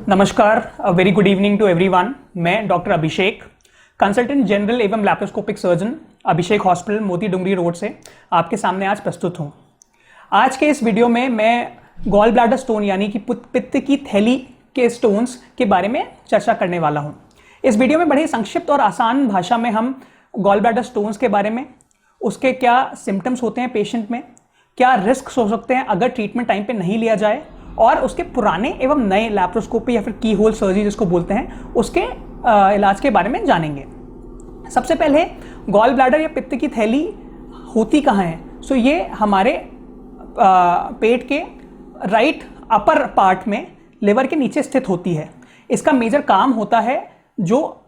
नमस्कार, very good evening to everyone. मैं doctor Abhishek, consultant general एवं laparoscopic surgeon, Abhishek hospital, Moti Dungri road से आपके सामने आज प्रस्तुत हूँ। आज के इस वीडियो में मैं गॉल ब्लैडर स्टोन यानी कि पित्त की थैली के स्टोन्स के बारे में चर्चा करने वाला हूँ। इस वीडियो में बड़े संक्षिप्त और आसान भाषा में हम गॉल ब्लैडर स्टोन्स के बारे में, उसके क्या सिम्टम्स होते हैं पेशेंट में, क्या रिस्क हो सकते हैं अगर ट्रीटमेंट टाइम पे नहीं लिया जाए, और उसके पुराने एवं नए लैप्रोस्कोपी या फिर की होल सर्जरी जिसको बोलते हैं उसके इलाज के बारे में जानेंगे। सबसे पहले गॉल ब्लैडर या पित्त की थैली होती कहाँ है? सो ये हमारे पेट के राइट अपर पार्ट में लिवर के नीचे स्थित होती है। इसका मेजर काम होता है जो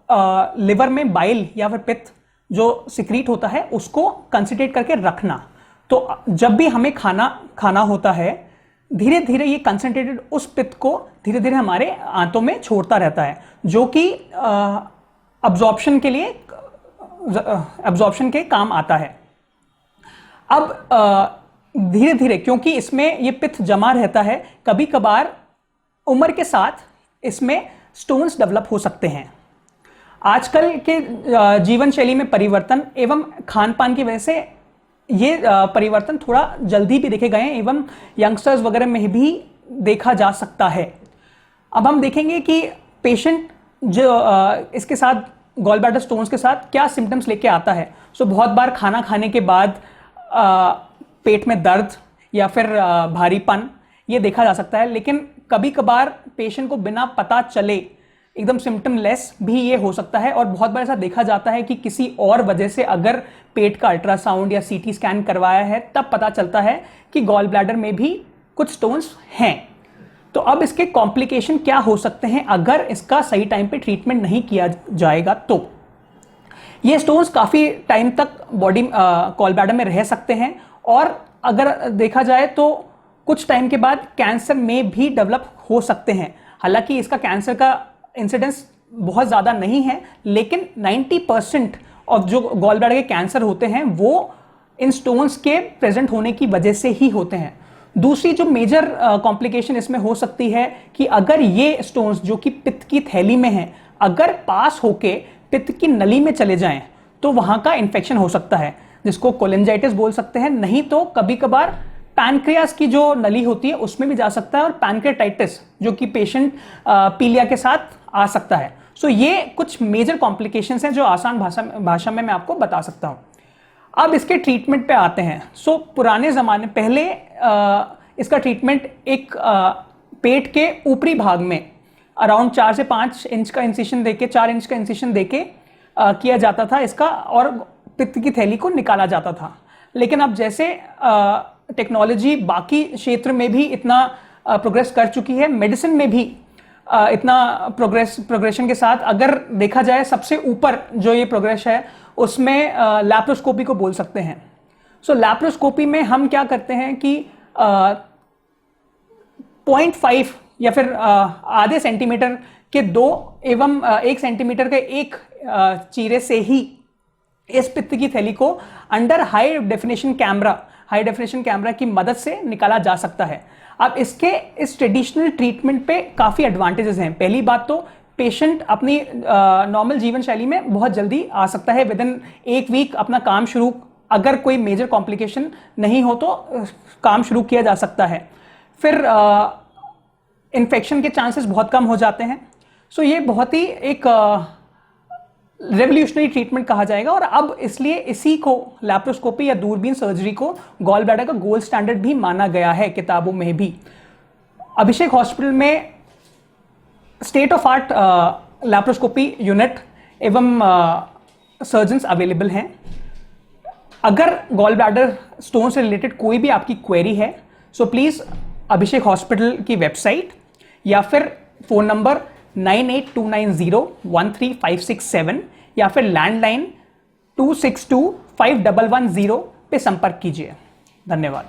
लिवर में बाइल या फिर पित्त जो सिक्रीट होता है उसको कंसंट्रेट करके रखना। तो जब भी हमें खाना होता है, धीरे धीरे ये कंसंट्रेटेड उस पित्त को धीरे धीरे हमारे आंतों में छोड़ता रहता है, जो कि अब्जॉर्प्शन के काम आता है। अब धीरे धीरे क्योंकि इसमें ये पित्त जमा रहता है, कभी कभार उम्र के साथ इसमें स्टोन्स डेवलप हो सकते हैं। आजकल के जीवन शैली में परिवर्तन एवं खान पान की वजह से ये परिवर्तन थोड़ा जल्दी भी देखे गए हैं एवं यंगस्टर्स वगैरह में भी देखा जा सकता है। अब हम देखेंगे कि पेशेंट जो इसके साथ गॉल ब्लैडर स्टोन्स के साथ क्या सिम्टम्स लेके आता है। सो बहुत बार खाना खाने के बाद पेट में दर्द या फिर भारीपन ये देखा जा सकता है, लेकिन कभी कभार पेशेंट को बिना पता चले एकदम सिम्टम लेस भी ये हो सकता है। और बहुत बार ऐसा देखा जाता है कि किसी और वजह से अगर पेट का अल्ट्रासाउंड या सीटी स्कैन करवाया है तब पता चलता है कि गॉल ब्लैडर में भी कुछ स्टोन्स हैं। तो अब इसके कॉम्प्लिकेशन क्या हो सकते हैं अगर इसका सही टाइम पे ट्रीटमेंट नहीं किया जाएगा। तो ये स्टोन्स काफ़ी टाइम तक बॉडी गॉल ब्लैडर में रह सकते हैं, और अगर देखा जाए तो कुछ टाइम के बाद कैंसर में भी डेवलप हो सकते हैं। हालांकि इसका कैंसर का इंसिडेंस बहुत ज़्यादा नहीं है, लेकिन 90% ऑफ जो गॉल ब्लैडर के कैंसर होते हैं वो इन स्टोन्स के प्रेजेंट होने की वजह से ही होते हैं। दूसरी जो मेजर कॉम्प्लिकेशन इसमें हो सकती है कि अगर ये स्टोन्स जो कि पित्त की थैली में हैं, अगर पास होके पित्त की नली में चले जाएं तो वहाँ का इन्फेक्शन हो सकता है, जिसको कोलिंजाइटिस बोल सकते हैं। नहीं तो कभी कभार पैनक्रियास की जो नली होती है उसमें भी जा सकता है, और पैनक्रियाटाइटिस जो कि पेशेंट पीलिया के साथ आ सकता है। सो ये कुछ मेजर कॉम्प्लिकेशंस हैं जो आसान भाषा में मैं आपको बता सकता हूँ। अब इसके ट्रीटमेंट पे आते हैं। सो पुराने ज़माने पहले इसका ट्रीटमेंट एक पेट के ऊपरी भाग में अराउंड 4 से 5 इंच का इंसिशन देके, 4 इंच का इंसिशन देके किया जाता था इसका, और पित्त की थैली को निकाला जाता था। लेकिन अब जैसे टेक्नोलॉजी बाकी क्षेत्र में भी इतना प्रोग्रेस कर चुकी है, मेडिसिन में भी इतना प्रोग्रेशन के साथ अगर देखा जाए, सबसे ऊपर जो ये प्रोग्रेस है उसमें लैप्रोस्कोपी को बोल सकते हैं। सो लैप्रोस्कोपी में हम क्या करते हैं कि 0.5 या फिर आधे सेंटीमीटर के 2 एवं 1 सेंटीमीटर के एक चीरे से ही इस पित्त की थैली को अंडर हाई डेफिनेशन कैमरा की मदद से निकाला जा सकता है। अब इसके इस ट्रेडिशनल ट्रीटमेंट पे काफ़ी एडवांटेजेस हैं। पहली बात तो पेशेंट अपनी नॉर्मल जीवन शैली में बहुत जल्दी आ सकता है, विद इन 1 वीक अपना काम शुरू, अगर कोई मेजर कॉम्प्लिकेशन नहीं हो तो काम शुरू किया जा सकता है। फिर इन्फेक्शन के चांसेस बहुत कम हो जाते हैं। सो ये बहुत ही एक रेवोल्यूशनरी ट्रीटमेंट कहा जाएगा, और अब इसलिए इसी को लैप्रोस्कोपी या दूरबीन सर्जरी को गॉल ब्लैडर का गोल्ड स्टैंडर्ड भी माना गया है किताबों में भी। अभिषेक हॉस्पिटल में state of art laparoscopy unit एवं सर्जन्स अवेलेबल हैं। अगर गॉल ब्लैडर स्टोन से रिलेटेड कोई भी आपकी क्वेरी है, सो प्लीज़ अभिषेक हॉस्पिटल की वेबसाइट या फिर फ़ोन नंबर 9829013567 या फिर लैंडलाइन 26251110 पे संपर्क कीजिए। धन्यवाद।